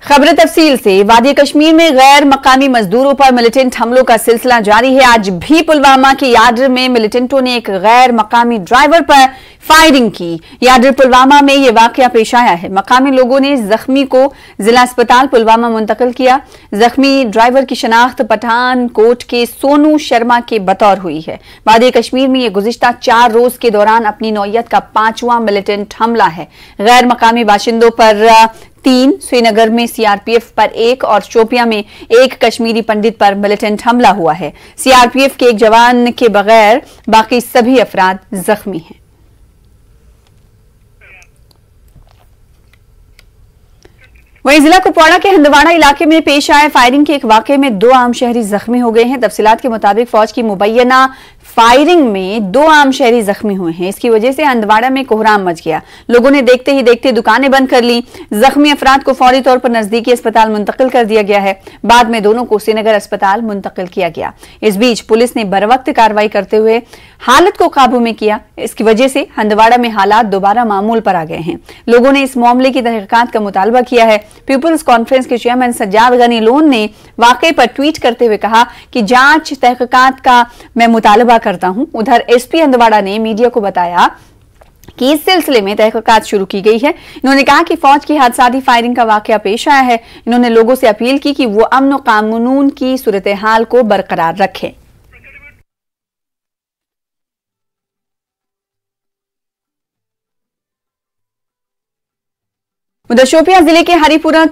खबर तफसील से। वादी कश्मीर में गैर मकामी मजदूरों पर मिलिटेंट हमलों का सिलसिला जारी है। आज भी पुलवामा के यार्ड में मिलिटेंटों ने एक गैर मकामी ड्राइवर पर फायरिंग की। यार्ड पुलवामा में यह वाकया पेश आया है। मकामी लोगों ने जख्मी को जिला अस्पताल पुलवामा मुंतकिल किया। जख्मी ड्राइवर की शनाख्त पठानकोट के सोनू शर्मा के बतौर हुई है। वादी कश्मीर में यह गुज़िश्ता 4 रोज के दौरान अपनी नौयत का 5वां मिलिटेंट हमला है। गैर मकामी बाशिंदों पर 3, श्रीनगर में सीआरपीएफ पर 1 और शोपियां में 1 कश्मीरी पंडित पर मिलिटेंट हमला हुआ है। सीआरपीएफ के एक जवान के बगैर बाकी सभी अफराद जख्मी हैं। वहीं जिला कुपवाड़ा के हंदवाड़ा इलाके में पेश आए फायरिंग के एक वाकये में 2 आम शहरी जख्मी हो गए हैं। तफसीलात के मुताबिक फौज की मुबैना फायरिंग में 2 आम शहरी जख्मी हुए हैं। इसकी वजह से हंदवाड़ा में कोहराम मच गया। लोगों ने देखते ही देखते दुकानें बंद कर ली। जख्मी अफराद को फौरी तौर पर नजदीकी अस्पताल मुंतकिल कर दिया गया है। बाद में दोनों को श्रीनगर अस्पताल मुंतकिल किया गया। इस बीच पुलिस ने बरवक्त कार्रवाई करते हुए हालत को काबू में किया। इसकी वजह से हंदवाड़ा में हालात दोबारा मामूल पर आ गए हैं। लोगों ने इस मामले की तहकीकात का मुतालबा किया है। पीपुल्स कॉन्फ्रेंस के चेयरमैन सज्जाद गनी लोन ने वाकये पर ट्वीट करते हुए कहा कि जांच तहकीकात का मैं मुतालबा करता हूं। उधर एसपी हंदवाड़ा ने मीडिया को बताया कि इस सिलसिले में तहकीकात शुरू की गई है। इन्होंने कहा कि फौज की हादसाती फायरिंग का वाकया पेश आया है। इन्होंने लोगों से अपील की कि वो अमन और कानून की सूरत हाल को बरकरार रखें। उधर शोपियां जिले के हरिपुरा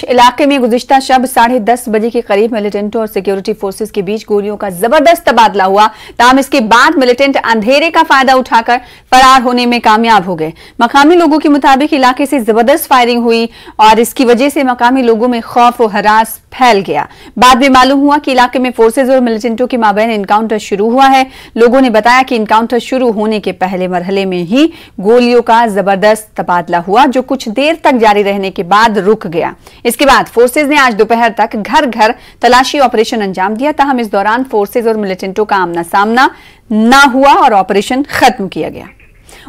इलाके में गुज़िश्ता शब 10:30 बजे के करीब मिलिटेंटों और सिक्योरिटी फोर्सेस के बीच गोलियों का जबरदस्त तबादला हुआ। ताहम इसके बाद मिलिटेंट अंधेरे का फायदा उठाकर फरार होने में कामयाब हो गए। मकामी लोगों के मुताबिक इलाके से जबरदस्त फायरिंग हुई और इसकी वजह से मकामी लोगों में खौफ और हरास फैल गया। बाद में मालूम हुआ कि इलाके में फोर्सेज और मिलिटेंटों के माबैन इनकाउंटर शुरू हुआ है। लोगों ने बताया कि इनकाउंटर शुरू होने के पहले मरहले में ही गोलियों का जबरदस्त तबादला हुआ, जो कुछ देर तक जारी रहने के बाद रुक गया। इसके बाद फोर्सेज ने आज दोपहर तक घर घर तलाशी ऑपरेशन अंजाम दिया। ताहम इस दौरान फोर्सेज और मिलिटेंटों का आमना सामना न हुआ और ऑपरेशन खत्म किया गया।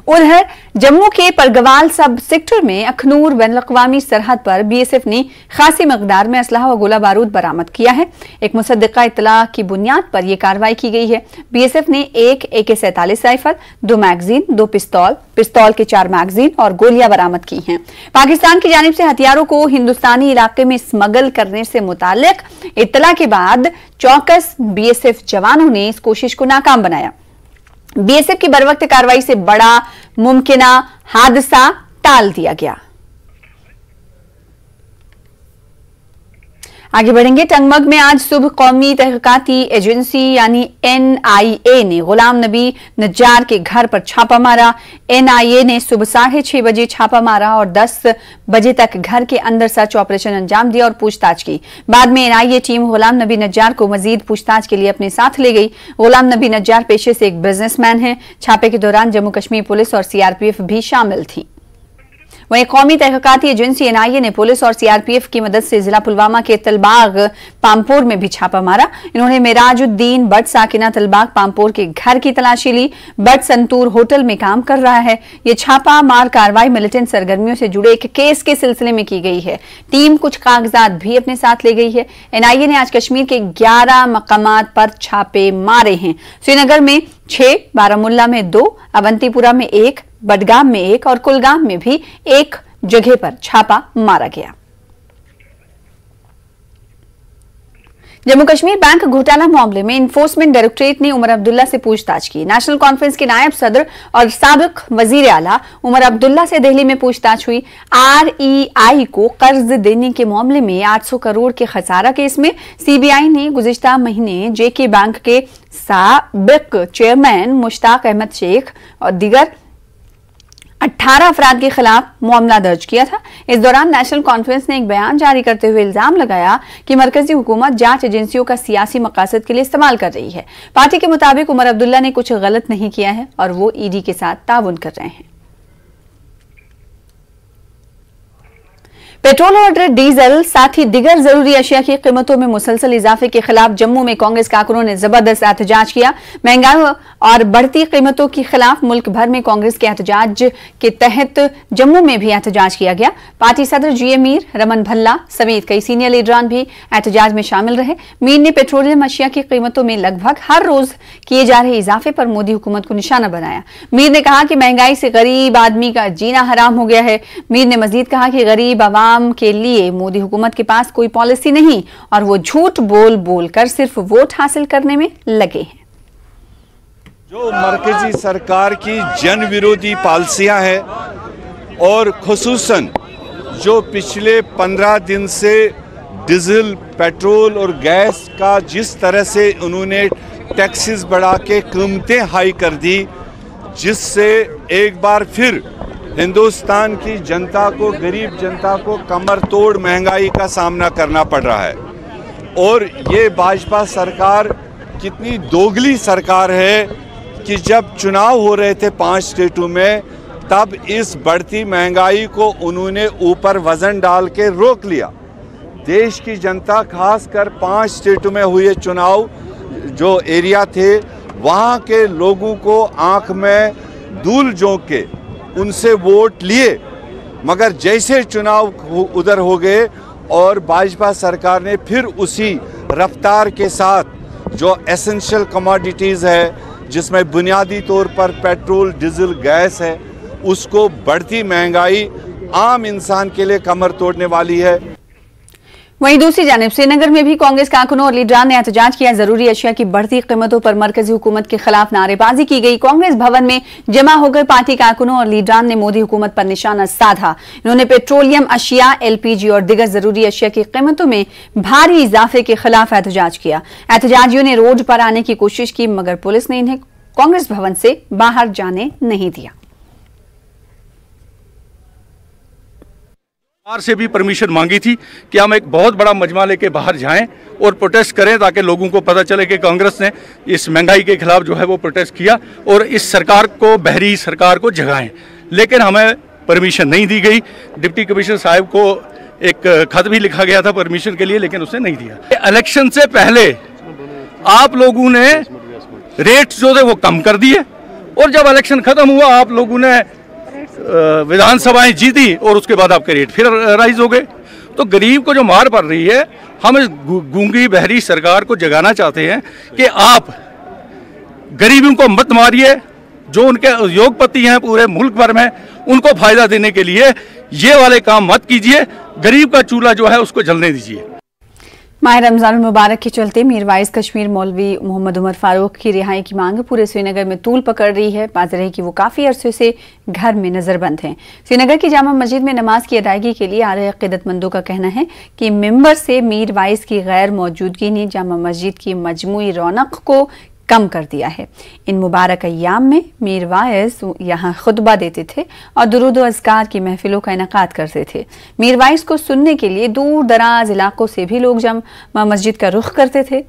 उधर जम्मू के परगवाल सब सेक्टर में अखनूर बैनुल-अक़वामी सरहद पर बीएसएफ ने खासी मकदार में असलहा व गोला बारूद बरामद किया है। एक मुसद्दिका इत्तला की बुनियाद पर यह कार्रवाई की गई है। बीएसएफ ने 1 AK-47 राइफल, 2 मैगजीन, 2 पिस्तौल के 4 मैगजीन और गोलियां बरामद की हैं। पाकिस्तान की जानिब से हथियारों को हिंदुस्तानी इलाके में स्मगल करने से मुतालिक इत्तला के बाद चौकस बीएसएफ जवानों ने इस कोशिश को नाकाम बनाया। बीएसएफ की बरवक्त कार्रवाई से बड़ा मुमकिना हादसा टाल दिया गया। आगे बढ़ेंगे। टंगमग में आज सुबह कौमी तहकीकाती एजेंसी यानी NIA ने गुलाम नबी नज्जार के घर पर छापा मारा। NIA ने सुबह 6:30 बजे छापा मारा और 10 बजे तक घर के अंदर सर्च ऑपरेशन अंजाम दिया और पूछताछ की। बाद में NIA टीम गुलाम नबी नज्जार को मजीद पूछताछ के लिए अपने साथ ले गई। गुलाम नबी नज्जार पेशे से एक बिजनेसमैन है। छापे के दौरान जम्मू कश्मीर पुलिस और सीआरपीएफ भी शामिल थी। वहीं कौमी तहकीकाती एजेंसी NIA ने पुलिस और सीआरपीएफ की मदद से जिला पुलवामा के तलबाग पामपोर में भी छापा मारा। इन्होंने मेराजुद्दीन बट साकिना तलबाग पामपोर के घर की तलाशी ली। बट संतूर होटल में काम कर रहा है। ये छापा मार कार्रवाई मिलिटेंट सरगर्मियों से जुड़े एक केस के सिलसिले में की गई है। टीम कुछ कागजात भी अपने साथ ले गई है। NIA ने आज कश्मीर के 11 मकामात पर छापे मारे हैं। श्रीनगर में 6, बारामुल्ला में 2, अवंतीपुरा में 1, बडगाम में 1 और कुलगाम में भी 1 जगह पर छापा मारा गया। जम्मू कश्मीर बैंक घोटाला मामले में इन्फोर्समेंट डायरेक्टरेट ने उमर अब्दुल्ला से पूछताछ की। नेशनल कॉन्फ्रेंस के नायब सदर और साबिक वजीर आला उमर अब्दुल्ला से दिल्ली में पूछताछ हुई। REI को कर्ज देने के मामले में 800 करोड़ के खसारा केस में CBI ने गुज़िश्ता महीने JK बैंक के साबिक चेयरमैन मुश्ताक अहमद शेख और दीगर 18 अफराद के खिलाफ मामला दर्ज किया था। इस दौरान नेशनल कॉन्फ्रेंस ने एक बयान जारी करते हुए इल्जाम लगाया कि मरकजी हुकूमत जांच एजेंसियों का सियासी मकासद के लिए इस्तेमाल कर रही है। पार्टी के मुताबिक उमर अब्दुल्ला ने कुछ गलत नहीं किया है और वो ED के साथ ताउन कर रहे हैं। पेट्रोल और डीजल साथ ही दिगर जरूरी अशिया की कीमतों में मुसलसल इजाफे के खिलाफ जम्मू में कांग्रेस कारकुनों ने जबरदस्त एहतजाज किया। महंगाई और बढ़ती कीमतों के खिलाफ मुल्क भर में कांग्रेस के एहतजाज के तहत जम्मू में भी एहतजाज किया गया। पार्टी सदर जीए मीर, रमन भल्ला समेत कई सीनियर लीडरान भी एहतजाज में शामिल रहे। मीर ने पेट्रोलियम अशिया की कीमतों में लगभग हर रोज किए जा रहे इजाफे पर मोदी हुकूमत को निशाना बनाया। मीर ने कहा कि महंगाई से गरीब आदमी का जीना हराम हो गया है। मीर ने मजीद कहा कि गरीब आवाम के लिए मोदी हुकूमत के पास कोई पॉलिसी नहीं और वो झूठ बोल बोल कर सिर्फ वोट हासिल करने में लगे हैं। जो मरकजी सरकार की जन विरोधी पॉलिसियां हैं और खुसूसन जो पिछले 15 दिन से डीजल, पेट्रोल और गैस का जिस तरह से उन्होंने टैक्सेस बढ़ा के कीमतें हाई कर दी, जिससे एक बार फिर हिंदुस्तान की जनता को, गरीब जनता को कमर तोड़ महंगाई का सामना करना पड़ रहा है। और ये भाजपा सरकार कितनी दोगली सरकार है कि जब चुनाव हो रहे थे 5 स्टेटों में, तब इस बढ़ती महंगाई को उन्होंने ऊपर वजन डाल के रोक लिया। देश की जनता, खासकर 5 स्टेटों में हुए चुनाव जो एरिया थे, वहाँ के लोगों को आंख में धूल झोंक के उनसे वोट लिए, मगर जैसे चुनाव उधर हो गए और भाजपा सरकार ने फिर उसी रफ्तार के साथ जो एसेंशियल कमोडिटीज़ है, जिसमें बुनियादी तौर पर पेट्रोल, डीजल, गैस है, उसको बढ़ती महंगाई आम इंसान के लिए कमर तोड़ने वाली है। वहीं दूसरी जानिब श्रीनगर में भी कांग्रेस कारकुनों और लीडरान ने एहतजाज किया। जरूरी अशिया की बढ़ती कीमतों पर मरकजी हुकूमत के खिलाफ नारेबाजी की गई। कांग्रेस भवन में जमा हो गए पार्टी कारकुनों और लीडरान ने मोदी हुकूमत पर निशाना साधा। इन्होंने पेट्रोलियम अशिया, एलपीजी और दिगर जरूरी अशिया की कीमतों में भारी इजाफे के खिलाफ एहतजाज किया। एहतजाजियों ने रोड पर आने की कोशिश की, मगर पुलिस ने इन्हें कांग्रेस भवन से बाहर जाने नहीं दिया। सरकार से भी परमिशन मांगी थी कि हम एक बहुत बड़ा मजमा लेके बाहर जाएं और प्रोटेस्ट करें, ताकि लोगों को पता चले कि कांग्रेस ने इस महंगाई के खिलाफ जो है वो प्रोटेस्ट किया और इस सरकार को, बहरी सरकार को जगाएं। लेकिन हमें परमिशन नहीं दी गई। डिप्टी कमिश्नर साहब को एक खत भी लिखा गया था परमिशन के लिए, लेकिन उसने नहीं दिया। इलेक्शन से पहले आप लोगों ने रेट जो थे वो कम कर दिए और जब इलेक्शन खत्म हुआ आप लोगों ने विधानसभाएं जीती और उसके बाद आपके रेट फिर राइज हो गए। तो गरीब को जो मार पड़ रही है, हम इस गूंगी बहरी सरकार को जगाना चाहते हैं कि आप गरीबों को मत मारिए। जो उनके उद्योगपति हैं पूरे मुल्क भर में, उनको फायदा देने के लिए ये वाले काम मत कीजिए। गरीब का चूल्हा जो है उसको जलने दीजिए। माह रमजान मुबारक के चलते मीरवाइज कश्मीर मौलवी मोहम्मद उमर फारूक की रिहाई की मांग पूरे श्रीनगर में तूल पकड़ रही है। बात रही कि वो काफी अरसे से घर में नजरबंद हैं। श्रीनगर की जामा मस्जिद में नमाज की अदायगी के लिए आ रहे अकीदतमंदों का कहना है कि मिंबर से मीरवाइज की गैर मौजूदगी ने जामा मस्जिद की मजमूई रौनक को कम कर दिया है। इन मुबारक अय्याम में मीर वाइस यहाँ खुतबा देते थे और दुरूद व अज़कार की महफिलों का इनेकाद करते थे। मीर वाइस को सुनने के लिए दूर दराज इलाकों से भी लोग जामा मस्जिद का रुख करते थे।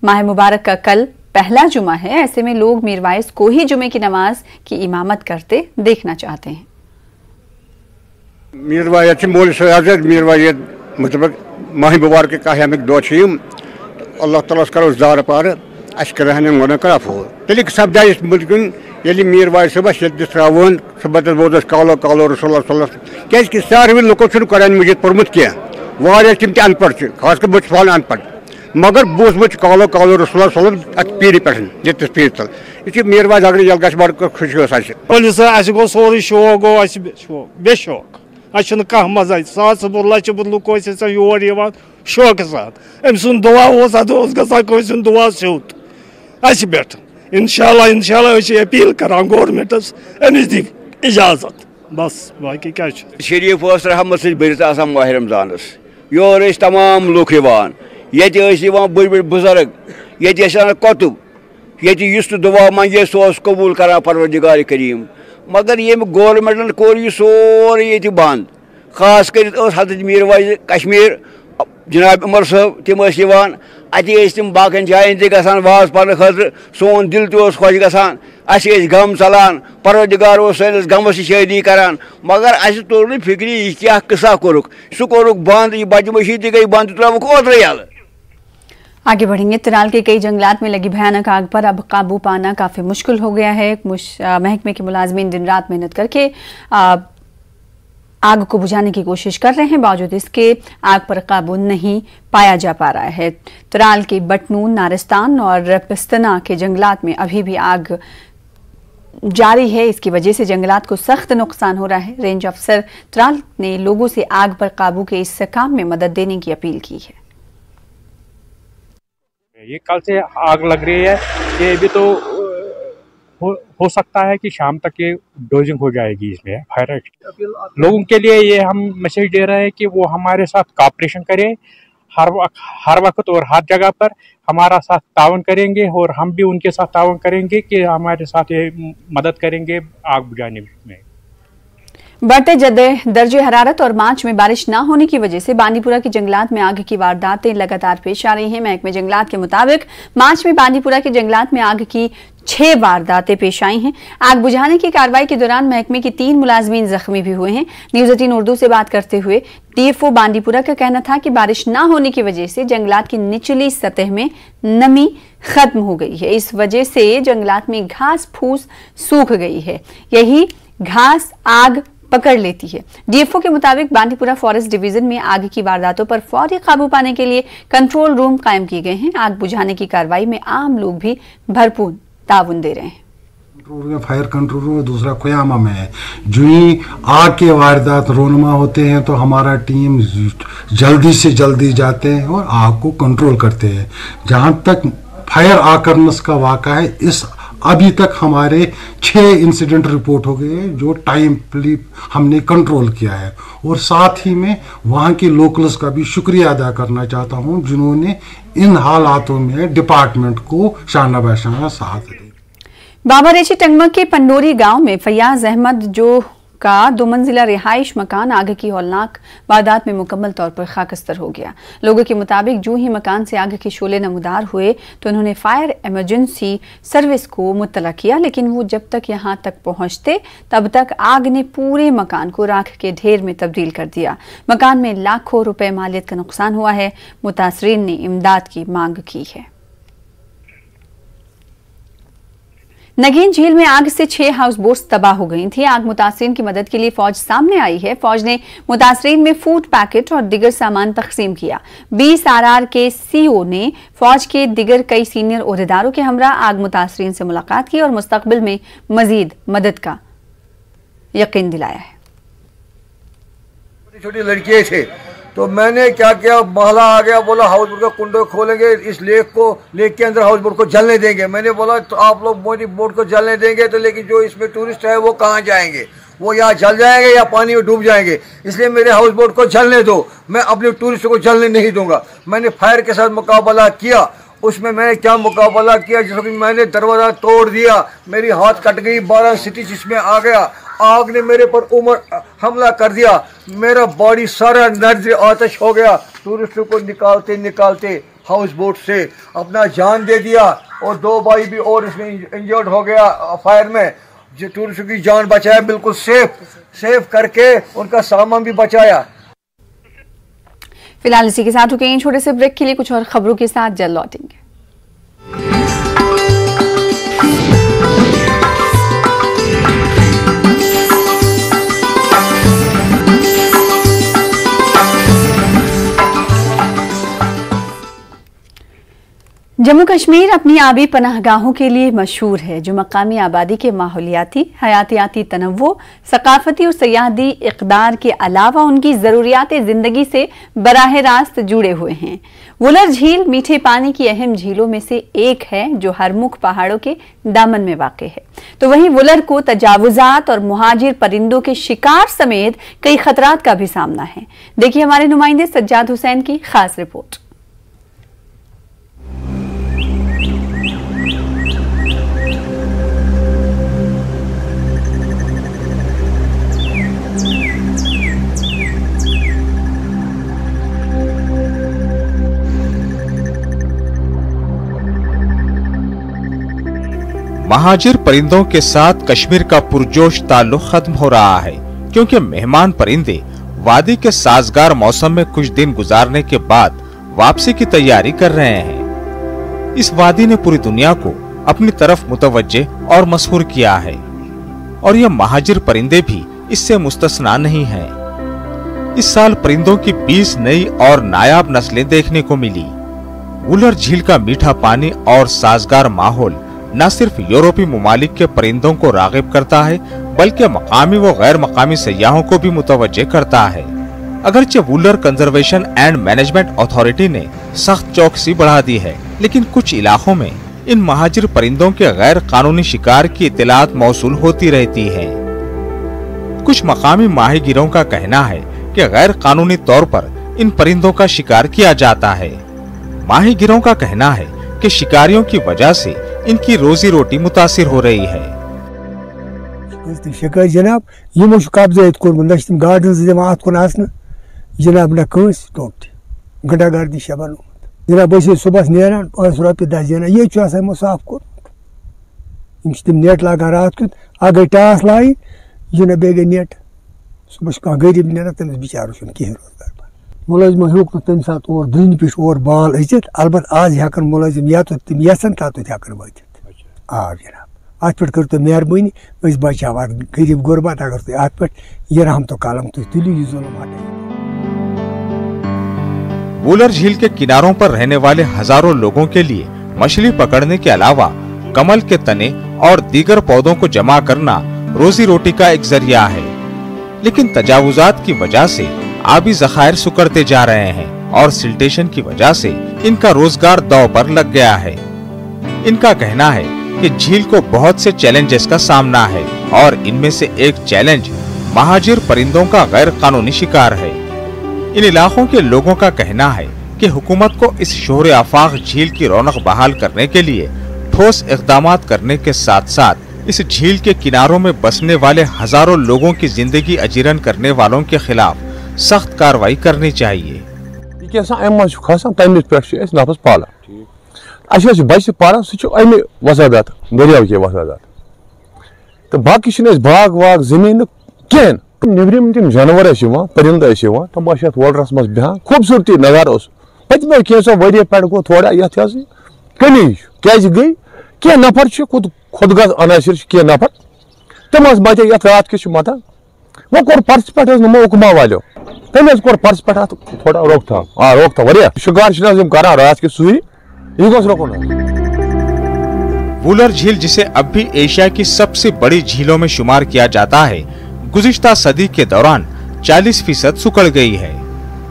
माह मुबारक का कल पहला जुमा है, ऐसे में लोग मीर वाइस को ही जुमे की नमाज की इमामत करते देखना चाहते हैं। मीर वाइस मतलब माह मुबारक का हमें दो अल्लाह ताला करो ज़ार पार अस रहने मोन कर फो तेल सपदा इस मुल्क ये मीर वाइस सबस त्रावन सबत बोदस कालो कालो रसूल क्या सारे लुको कुरान मजीद पोर्मुत कह तम अनपढ़ खास कर बहुत अनपढ़, मगर बूसमुत कालो कालो रसूल पीर पे पीर तल यह मीर वाइस अगर ये बड़ खुश गो सोरे शौक गो बे शौक कह मजा सात लच लुक योर शौक साथ अम सुन दुआ गन दुआ स्योत अस पे इंशाल्लाह अपील करान गवर्नमेंटस अमिस दी इजाजत बस बाकी क्या शरीफ रहमत भरित माह रमजानस योर तमाम लुक ये बड़ बड़ बुजुर्ग ये कतुब ये दुआ मंगे सो कबूल करान परवरदिगार करीम, मगर ये गवर्नमेंटन कोर यह सोरे ये बंद। खास कर हजरत मीर वाइज कश्मीर जनाब उमर साहब तम तम बाकन जायन तक वाज पढ़ने खतर सोन दिल तोस खुश गसान गम चलान परवरदिगार सैनिस गमस शादी करान मगर अस तोर न फिक्री यह क्या किस्सा कोरुक सह कोरुक बंद यह बच मशी गई बंद त्रुक ओत्र यल। आगे बढ़ेंगे। तिराल के कई जंगलात में लगी भयानक आग पर अब काबू पाना काफी मुश्किल हो गया है। महकमे के मुलाजमीन दिन रात मेहनत करके आग को बुझाने की कोशिश कर रहे हैं, बावजूद इसके आग पर काबू नहीं पाया जा पा रहा है। तिराल के बटनून, नारिस्तान और पिस्तना के जंगलात में अभी भी आग जारी है। इसकी वजह से जंगलात को सख्त नुकसान हो रहा है। रेंज अफसर तिराल ने लोगों से आग पर काबू के इस काम में मदद देने की अपील की है। ये कल से आग लग रही है, ये अभी तो हो सकता है कि शाम तक ये डोजिंग हो जाएगी। इसमें फायर लोगों के लिए ये हम मैसेज दे रहे हैं कि वो हमारे साथ कॉपरेशन करें, हर वक्त और हर जगह पर हमारा साथ तावन करेंगे और हम भी उनके साथ तावन करेंगे कि हमारे साथ ये मदद करेंगे आग बुझाने में। बढ़ते दर्जे हरारत और मार्च में बारिश न होने की वजह से बांदीपुरा के जंगलात में आग की वारदातें लगातार पेश आ रही हैं। महकमे जंगलात के मुताबिक मार्च में बांदीपुरा के जंगलात में आग की 6 वारदातें पेश आई हैं। आग बुझाने की कार्रवाई के दौरान महकमे के 3 मुलाजमीन जख्मी भी हुए हैं। न्यूज़ 18 उर्दू से बात करते हुए DFO बांदीपुरा का कहना था कि बारिश न होने की वजह से जंगलात की निचली सतह में नमी खत्म हो गई है। इस वजह से जंगलात में घास फूस सूख गई है। यही घास आग पकड़ लेती है। DFO के मुताबिक बांदीपुरा फॉरेस्ट डिवीजन में आग की वारदातों पर फौरी काबू पाने के लिए कंट्रोल रूम कायम किए गए हैं। आग बुझाने की कार्रवाई में आम लोग भी भरपूर ताउन दे रहे हैं। कंट्रोल में फायर कंट्रोल रूम, दूसरा कोयामा में है। जो ही आग के वारदात रोनमा होते हैं तो हमारा टीम जल्दी से जल्दी जाते हैं और आग को कंट्रोल करते हैं। जहां तक फायर आकर्नस का वाक़ा है, इस अभी तक हमारे 6 इंसिडेंट रिपोर्ट हो गए हैं जो टाइमली हमने कंट्रोल किया है। और साथ ही में वहाँ के लोकल्स का भी शुक्रिया अदा करना चाहता हूँ जिन्होंने इन हालातों में डिपार्टमेंट को शाना बशाना साथ दिया। बाबा रेची टंगमक के पंडोरी गांव में फयाज अहमद जो का 2 मंजिला रिहाइश मकान आग की हौलनाक वारदात में मुकम्मल तौर पर खाकस्तर हो गया। लोगों के मुताबिक जो ही मकान से आग के शोले नमूदार हुए तो उन्होंने फायर इमरजेंसी सर्विस को मुत्तला किया, लेकिन वो जब तक यहां तक पहुंचते तब तक आग ने पूरे मकान को राख के ढेर में तब्दील कर दिया। मकान में लाखों रुपए मालियत का नुकसान हुआ है। मुतासरीन ने इमदाद की मांग की है। नगीन झील में आग से 6 हाउस बोट्स तबाह हो गई थी। आग मुतासरीन की मदद के लिए फौज सामने आई है। फौज ने मुतासरीन में फूड पैकेट और दिगर सामान तकसीम किया। 20 RR के CO ने फौज के दिगर कई सीनियर ओहदेदारों के हमरा आग मुतासरीन से मुलाकात की और मुस्तकबिल में मजीद मदद का यकीन दिलाया है। छोटी लड़कियां थे तो मैंने क्या किया, महला आ गया, बोला हाउस बोट का कुंडो खोलेंगे, इस लेक के अंदर हाउस बोट को जलने देंगे। मैंने बोला तो आप लोग मोदी बोट को जलने देंगे तो लेकिन जो इसमें टूरिस्ट है वो कहाँ जाएंगे, वो यहाँ जल जाएंगे या पानी में डूब जाएंगे, इसलिए मेरे हाउस बोट को जलने दो, मैं अपने टूरिस्ट को जलने नहीं दूंगा। मैंने फायर के साथ मुकाबला किया। उसमें मैंने क्या मुकाबला किया, जैसे कि मैंने दरवाज़ा तोड़ दिया, मेरी हाथ कट गई, 12 स्टिच इसमें आ गया। आग ने मेरे पर हमला कर दिया, मेरा बॉडी सारा नर्ज आतिश हो गया। टूरिस्टों को निकालते निकालते हाउस बोट से अपना जान दे दिया और 2 भाई भी और इसमें इंजर्ड हो गया फायर में। जो टूरिस्टों की जान बचाया, बिल्कुल सेफ करके उनका सामान भी बचाया। फिलहाल इसी के साथ रुकेंगे छोटे से ब्रेक के लिए। कुछ और खबरों के साथ जल्द लौटेंगे। जम्मू कश्मीर अपनी आबी पनाहगाहों के लिए मशहूर है, जो मकामी आबादी के माहौलियाती, हयातियाती तनव्वुर, सकाफती और सयाहती इक़दार के अलावा उनकी ज़रूरियात ज़िंदगी से बराह रास्त जुड़े हुए हैं। वुलर झील मीठे पानी की अहम झीलों में से एक है जो हरमुख पहाड़ों के दामन में वाक़ है। तो वहीं वुलर को तजावुज़ात और मुहाजिर परिंदों के शिकार समेत कई खतरात का भी सामना है। देखिए हमारे नुमाइंदे सज्जाद हुसैन की खास रिपोर्ट। महाजिर परिंदों के साथ कश्मीर का पुरजोश ताल्लुक खत्म हो रहा है, क्योंकि मेहमान परिंदे वादी के साजगार मौसम में कुछ दिन गुजारने के बाद वापसी की तैयारी कर रहे हैं। इस वादी ने पूरी दुनिया को अपनी तरफ मुतवज्जे और मशहूर किया है, और ये महाजिर परिंदे भी इससे मुस्तस्ना नहीं हैं। इस साल परिंदों की 20 नई और नायाब नस्लें देखने को मिली। वूलर झील का मीठा पानी और साजगार माहौल न सिर्फ यूरोपीय ममालिक के परिंदों को रागिब करता है, बल्कि मकामी व गैर मकामी सयाहों को भी मुतवज्जे करता है। अगरचे Wular conservation and management authority ने सख्त चौकसी बढ़ा दी है, लेकिन कुछ इलाकों में इन महाजिर परिंदों के गैर कानूनी शिकार की इत्तलात मौसूल होती रहती है। कुछ मकामी माहीगिरों का कहना है कि गैर कानूनी तौर पर इन परिंदों का शिकार किया जाता है। माहीगिरों का कहना है कि शिकारियों की वजह से इनकी रोजी रोटी मुतासिर हो रही है। शिकायत जनाब यमो कब्जा कोर्म गार्डन जनाब न गंडा गर्दी शबन जनाब बस सुबह नेरान 5 रॉपे 10 जना ये साफ कोर्म तम नेट लागान रात कुत अगर टास लाई जना बे गई नेट सुबह कह गरीब नेरान तमिस बिचार कहें रोजगार मुलाजिम हेक तम सात और दिन पे और बाल अचित अलबत् आज हेकन मुलाजिम या तो तम यसन तत हेकन वात आ जनाब अत पे कर तो मेहरबानी अस बचावान गरीब गुरबत अगर तुम अत पे यह रहम तो कलम तुलियो यह जुल्म हटाइए। वूलर झील के किनारों पर रहने वाले हजारों लोगों के लिए मछली पकड़ने के अलावा कमल के तने और दीगर पौधों को जमा करना रोजी रोटी का एक जरिया है, लेकिन तजावुजात की वजह से आबी जखायर सुकड़ते जा रहे हैं और सिल्टेशन की वजह से इनका रोजगार दांव पर लग गया है। इनका कहना है कि झील को बहुत से चैलेंजेस का सामना है, और इनमें से एक चैलेंज महाजिर परिंदों का गैर कानूनी शिकार है। इन इलाकों के लोगों का कहना है कि हुकूमत को इस शोहर आफाक झील की रौनक बहाल करने के लिए ठोस इक़दामात करने के साथ साथ इस झील के किनारों में बसने वाले हजारों लोगों की जिंदगी अजीरन करने वालों के खिलाफ सख्त कार्रवाई करनी चाहिए। बच्चे पारान सह वसादात दरिया के वसादात तो बाकी बाग वाग जमीन कहें नबरम तम जानवर परिंद तम वोलरस मज बेहान खूबसूरती नज़ार पत्मो कैसो वरियो पे गो थोड़ा ये कमी क्या गई क्या नफर खुदगज अनासर क्या नफर तम बचे ये रात के मतान वो कोर पर्स पे नमो हुक्मा वालो तम कोर पर्स पे थोड़ा रोकथाम वरिया शिकार करान रात के सूरी वूलर झील, जिसे अब भी एशिया की सबसे बड़ी झीलों में शुमार किया जाता है, गुज़िश्ता सदी के दौरान 40% सुकड़ गई है।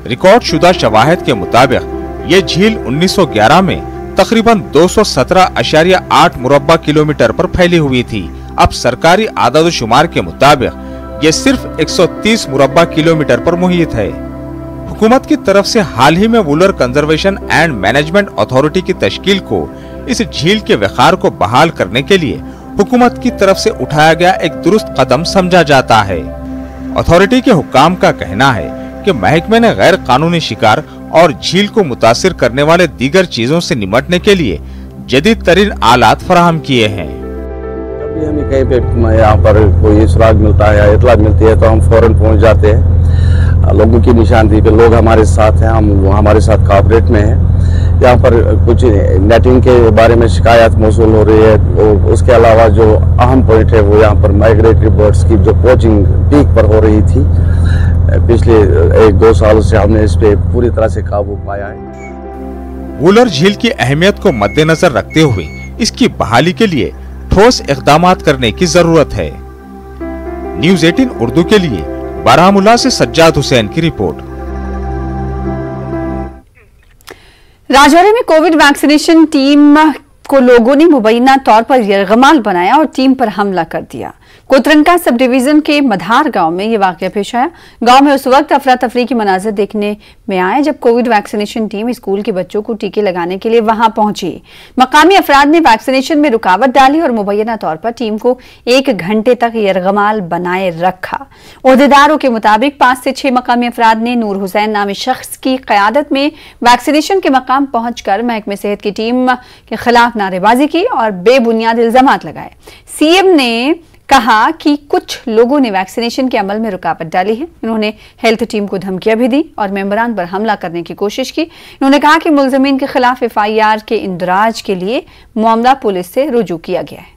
रिकॉर्ड शुदा शवाहिद के मुताबिक ये झील 1911 में तकरीबन 217.8 मुरब्बा किलोमीटर पर फैली हुई थी। अब सरकारी आदद शुमार के मुताबिक ये सिर्फ 130 मुरब्बा किलोमीटर पर मुहित है। हुकूमत की तरफ से हाल ही में Wular conservation and management authority की तश्कील को इस झील के वक़ार को बहाल करने के लिए हुकूमत की तरफ से उठाया गया एक दुरुस्त कदम समझा जाता है। अथॉरिटी के हुक्काम का कहना है कि महकमे ने गैर कानूनी शिकार और झील को मुतासिर करने वाले दीगर चीजों से निपटने के लिए जदीद तरीन आलात फराहम किए हैं। जब भी हमें कहीं पे यहाँ पर कोई सुराग मिलता है या इतला मिलती है तो हम फौरन पहुँच जाते हैं। लोगों की निशानदेही पे लोग हमारे साथ हैं, हम हमारे साथ कॉपरेट में हैं। यहाँ पर कुछ नेटिंग के बारे में शिकायत मौसूल हो रही है, और उसके अलावा जो अहम पॉइंट है वो यहाँ पर माइग्रेटरी बर्ड्स की जो पोचिंग पीक पर हो रही थी, पिछले 1-2 सालों से हमने इस पे पूरी तरह से काबू पाया है। वूलर झील की अहमियत को मद्देनजर रखते हुए इसकी बहाली के लिए ठोस इक़दामात करने की जरूरत है। न्यूज़ 18 उर्दू के लिए बारामुल्ला से सज्जाद हुसैन की रिपोर्ट। राजौरी में कोविड वैक्सीनेशन टीम को लोगों ने मुबैना तौर पर यरगमाल बनाया और टीम पर हमला कर दिया। कोतरंका सब डिवीजन के मधार गांव में ये वाकया पेश आया। गांव में उस वक्त अफरा तफरी की मनाजर देखने में आए जब कोविड वैक्सीनेशन टीम स्कूल के बच्चों को टीके लगाने के लिए वहां पहुंची। मकामी अफराद ने वैक्सीनेशन में रुकावट डाली और मुबैना तौर पर टीम को 1 घंटे तक यरगमाल बनाए रखा। ओहदेदारों के मुताबिक 5 से 6 मकामी अफराद ने नूर हुसैन नामी शख्स की क़यादत में वैक्सीनेशन के मकाम पहुंचकर महकमे सेहत की टीम के खिलाफ नारेबाजी की और बेबुनियाद इल्जामात लगाए। सीएम ने कहा कि कुछ लोगों ने वैक्सीनेशन के अमल में रुकावट डाली है। उन्होंने हेल्थ टीम को धमकियां भी दी और मेंबरान पर हमला करने की कोशिश की। उन्होंने कहा कि मुलजमीन के खिलाफ FIR के इंदराज के लिए मामला पुलिस से रुजू किया गया है।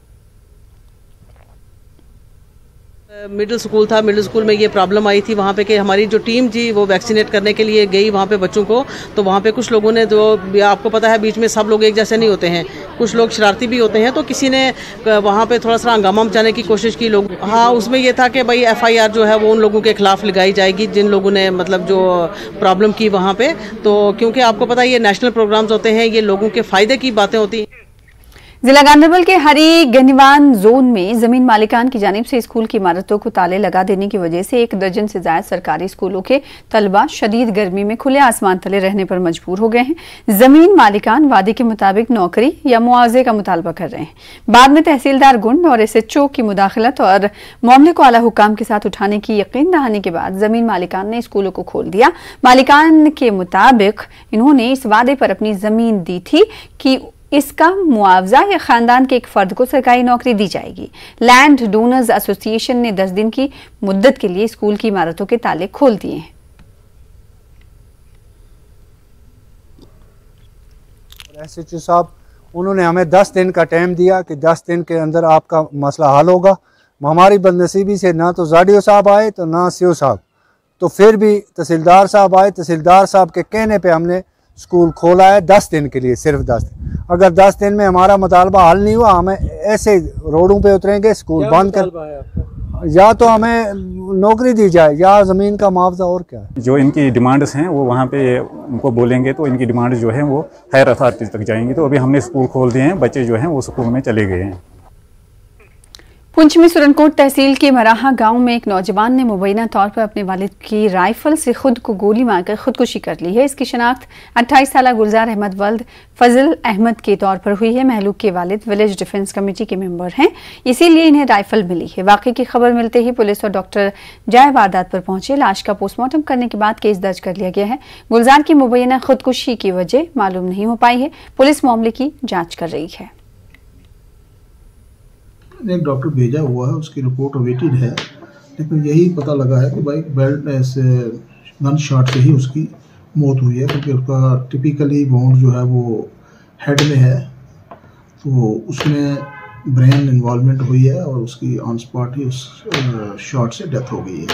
मिडिल स्कूल था, मिडिल स्कूल में ये प्रॉब्लम आई थी वहाँ पे कि हमारी जो टीम जी वो वैक्सीनेट करने के लिए गई वहाँ पे बच्चों को, तो वहाँ पे कुछ लोगों ने, जो आपको पता है बीच में सब लोग एक जैसे नहीं होते हैं, कुछ लोग शरारती भी होते हैं, तो किसी ने वहाँ पे थोड़ा सा हंगामा मचाने की कोशिश की लोग। हाँ, उसमें ये था कि भाई FIR जो है वो उन लोगों के खिलाफ लगाई जाएगी जिन लोगों ने मतलब जो प्रॉब्लम की वहाँ पे। तो क्योंकि आपको पता है ये नेशनल प्रोग्राम्स होते हैं, ये लोगों के फ़ायदे की बातें होती हैं। जिला गांधरबल के हरी गनीवान जोन में जमीन मालिकान की जानिब से स्कूल की इमारतों को ताले लगा देने की वजह से 1 दर्जन से ज्यादा सरकारी स्कूलों के तलबा शदीद गर्मी में खुले आसमान तले रहने पर मजबूर हो गए हैं। जमीन मालिकान वादे के मुताबिक नौकरी या मुआवजे का मुतालबा कर रहे हैं। बाद में तहसीलदार गुंड और SHO की मुदाखलत और मामले को आला हुकाम के साथ उठाने की यकीन दहानी के बाद जमीन मालिकान ने स्कूलों को खोल दिया। मालिकान के मुताबिक इन्होंने इस वादे पर अपनी जमीन दी थी कि इसका मुआवजा या खानदान के एक फर्द को सरकारी नौकरी दी जाएगी। लैंड डोनर्स एसोसिएशन ने 10 दिन की मुद्दत के लिए स्कूल की इमारतों के ताले खोल दिए हैं। SHO साहब उन्होंने हमें 10 दिन का टाइम दिया कि 10 दिन के अंदर आपका मसला हल होगा। हमारी बदनसीबी से ना तो जाडियो साहब आए तो ना CO साहब, तो फिर भी तहसीलदार साहब आए। तहसीलदार साहब के कहने पे हमने स्कूल खोला है 10 दिन के लिए, सिर्फ 10 दिन। अगर 10 दिन में हमारा मुतालबा हल नहीं हुआ, हमें ऐसे रोडों पे उतरेंगे, स्कूल बंद कर, या तो हमें नौकरी दी जाए या ज़मीन का मुआवजा, और क्या है। जो इनकी डिमांड्स हैं वो वहाँ पे उनको बोलेंगे तो इनकी डिमांड जो है वो हायर अथॉरिटी तक जाएंगी। तो अभी हमने स्कूल खोल दिए हैं, बच्चे जो हैं वो स्कूल में चले गए हैं। पुंछ में सुरनकोट तहसील के मराहा गांव में एक नौजवान ने मुबैना तौर पर अपने वालिद की राइफल से खुद को गोली मारकर खुदकुशी कर ली है। इसकी शनाख्त 28 साला गुलजार अहमद वल्द फजल अहमद के तौर पर हुई है। महलूक के वालिद विलेज डिफेंस कमेटी के मेंबर हैं, इसीलिए इन्हें राइफल मिली है। वाकई की खबर मिलते ही पुलिस और डॉक्टर जाए वारदात पर पहुंचे। लाश का पोस्टमार्टम करने के बाद केस दर्ज कर लिया गया है। गुलजार की मुबैना खुदकुशी की वजह मालूम नहीं हो पाई है। पुलिस मामले की जाँच कर रही है। एक डॉक्टर भेजा हुआ है, उसकी रिपोर्ट अवेटेड है, लेकिन यही पता लगा है कि भाई बेल्ट ऐसे गन शॉट से ही उसकी मौत हुई है, क्योंकि उसका टिपिकली वाउंड जो है वो हेड में है, तो उसमें ब्रेन इन्वॉल्वमेंट हुई है और उसकी ऑन स्पॉट ही उस शॉट से डेथ हो गई है।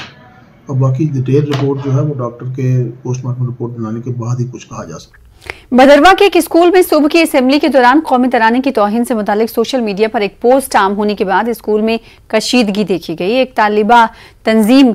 और बाकी डिटेल रिपोर्ट जो है वो डॉक्टर के पोस्टमार्टम रिपोर्ट बनाने के बाद ही कुछ कहा जा सकता है। भदरवा के एक स्कूल में सुबह की असेंबली के दौरान कौमी तराने की तौहीन से मुतालिक सोशल मीडिया पर एक पोस्ट आम होने के बाद स्कूल में कशीदगी देखी गई। एक तलबा तंजीम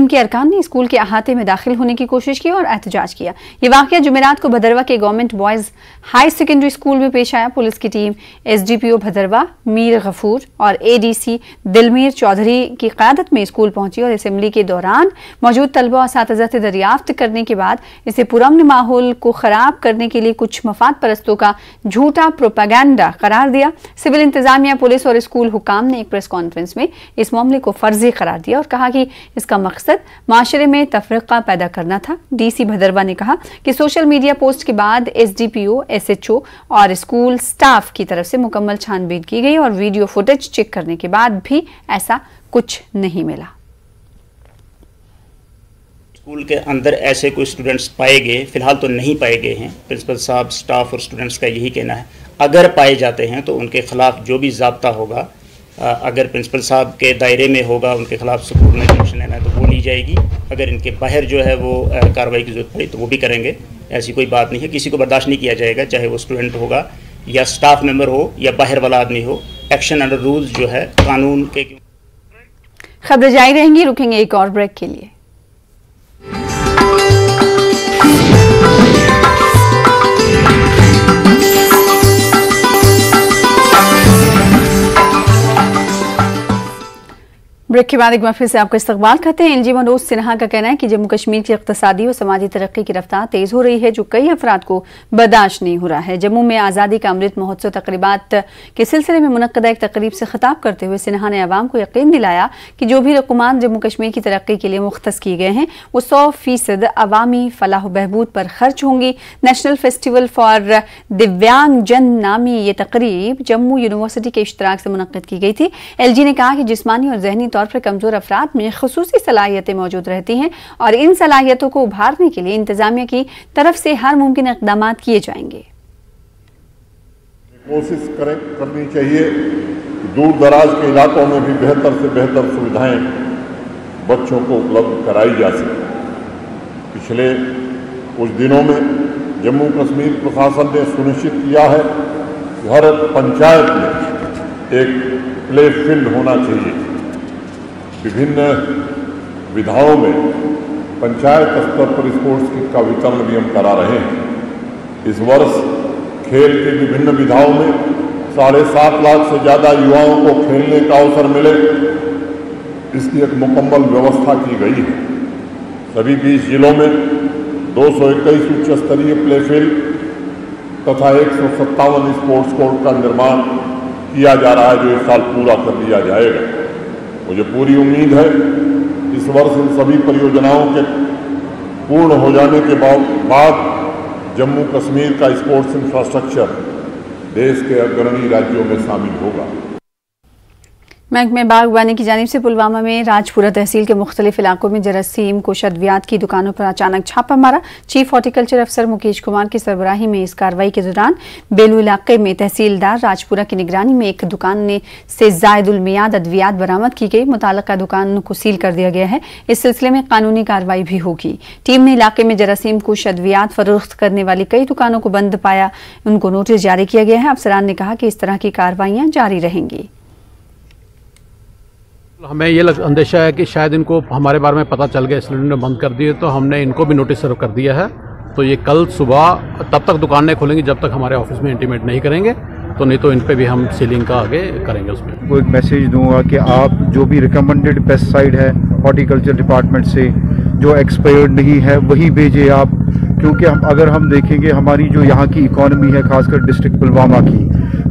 के अरकान ने स्कूल के अहाते में दाखिल होने की कोशिश की और एहतजाज किया। ये वाकया जुमेरात को भदरवा के government boys high secondary school में पेश आया। पुलिस की टीम SDPO भदरवा मीर गफूर और ADC दिलमीर चौधरी की क़यादत में स्कूल पहुंची और असेंबली के दौरान मौजूद तलबा और असातिज़ा से दरियाफ्त करने के बाद इसे पुरअमन माहौल को ख़राब करने के लिए कुछ मफाद परस्तों का झूठा प्रोपेगेंडा करार दिया। सिविल इंतजामिया, पुलिस और स्कूल हुकाम ने एक प्रेस कॉन्फ्रेंस में इस मामले को फर्जी करार दिया और कहा कि इसका मकसद माशरे में तफरीका पैदा करना था। DC भदरवा ने कहा कि सोशल मीडिया पोस्ट के बाद SDPO, SHO और स्कूल स्टाफ की तरफ से मुकम्मल छानबीन की गई और वीडियो फुटेज चेक करने के बाद भी ऐसा कुछ नहीं मिला। स्कूल के अंदर ऐसे कोई स्टूडेंट्स पाए गए, फिलहाल तो नहीं पाए गए हैं। प्रिंसिपल साहब, स्टाफ और स्टूडेंट्स का यही कहना है, अगर पाए जाते हैं तो उनके खिलाफ जो भी ज़ाब्ता होगा, अगर प्रिंसिपल साहब के दायरे में होगा, उनके खिलाफ स्कूल में एक्शन लेना है तो वो ली जाएगी। अगर इनके बाहर जो है वो कार्रवाई की जरूरत पड़ी तो वो भी करेंगे। ऐसी कोई बात नहीं है, किसी को बर्दाश्त नहीं किया जाएगा, चाहे वो स्टूडेंट होगा या स्टाफ मेंबर हो या बाहर वाला आदमी हो। एक्शन अंडर रूल्स जो है कानून के। खबरें जारी रहेंगी, रुकेंगे एक और ब्रेक के लिए। ब्रेक के बाद एक बार फिर से आपका इस्तकबाल करते हैं। एलजी मनोज सिन्हा का कहना है कि जम्मू कश्मीर की इक़्तिसादी और समाजी तरक्की की रफ्तार तेज हो रही है, जो कई अफराद को बर्दाश्त नहीं हो रहा है। जम्मू में आज़ादी का अमृत महोत्सव तक़रीबात के सिलसिले में मुनक्कदा एक तकरीब से खिताब करते हुए सिन्हा ने अवाम को यकीन दिलाया कि जो भी रकूमात जम्मू कश्मीर की तरक्की के लिए मुख्तस किए गए हैं वो 100% अवामी फलाह बहबूद पर खर्च होंगी। नेशनल फेस्टिवल फॉर दिव्यांग जन नामी ये तकरीब जम्मू यूनिवर्सिटी के इश्तराक से मुनक्कद की गई थी। एलजी ने कहा कि जिस्मानी और जहनी तौर पर कमजोर अफराद में खुसूसी सलाहियतें मौजूद रहती हैं और इन सलाहियतों को उभारने के लिए इंतजामिया की तरफ से हर मुमकिन इक़दाम किए जाएंगे। कोशिश करनी चाहिए कि दूर दराज के इलाकों में भी बेहतर से बेहतर सुविधाएं बच्चों को उपलब्ध कराई जा सके। पिछले कुछ दिनों में जम्मू कश्मीर प्रशासन ने सुनिश्चित किया है कि हर पंचायत में एक प्ले फील्ड होना चाहिए। विभिन्न विधाओं में पंचायत स्तर पर स्पोर्ट्स का वितरण भी हम करा रहे हैं। इस वर्ष खेल के विभिन्न विधाओं में 7.5 लाख से ज़्यादा युवाओं को खेलने का अवसर मिले, इसकी एक मुकम्मल व्यवस्था की गई है। सभी 20 जिलों में 221 उच्च स्तरीय प्ले फील्ड तथा 157 स्पोर्ट्स कोर्ट का निर्माण किया जा रहा है, जो इस साल पूरा कर लिया जाएगा। मुझे पूरी उम्मीद है इस वर्ष इन सभी परियोजनाओं के पूर्ण हो जाने के बाद जम्मू कश्मीर का स्पोर्ट्स इंफ्रास्ट्रक्चर देश के अग्रणी राज्यों में शामिल होगा। महकमे बागबानी की जानिब से पुलवामा में राजपुरा तहसील के मुख्तलिफ इलाकों में जरासीम कोश अद्वियात की दुकानों पर अचानक छापा मारा। चीफ हॉर्टिकल्चर अफसर मुकेश कुमार की सरबराही में इस कार्रवाई के दौरान बेलू इलाके में तहसीलदार राजपुरा की निगरानी में एक दुकान से जायदुल मियाद अद्वियात बरामद की गई। मुताल्लिका दुकान को सील कर दिया गया है। इस सिलसिले में कानूनी कार्रवाई भी होगी। टीम ने इलाके में जरासीम कोश अद्वियात फरोख्त करने वाली कई दुकानों को बंद पाया, उनको नोटिस जारी किया गया है। अफसरान ने कहा कि इस तरह की कार्रवाइयां जारी रहेंगी। हमें ये अंदेशा है कि शायद इनको हमारे बारे में पता चल गया, सिलेंडर बंद कर दिए, तो हमने इनको भी नोटिस सर्व कर दिया है। तो ये कल सुबह तब तक दुकान नहीं खोलेंगे जब तक हमारे ऑफिस में इंटीमेट नहीं करेंगे, तो नहीं तो इन पे भी हम सीलिंग का आगे करेंगे। उसमें वो एक मैसेज दूंगा कि आप जो भी रिकमेंडेड पेस्टिसाइड है हॉर्टिकल्चर डिपार्टमेंट से जो एक्सपायर्ड नहीं है वही भेजिए आप, क्योंकि अगर हम देखेंगे हमारी जो यहाँ की इकॉनमी है खासकर डिस्ट्रिक्ट पुलवामा की,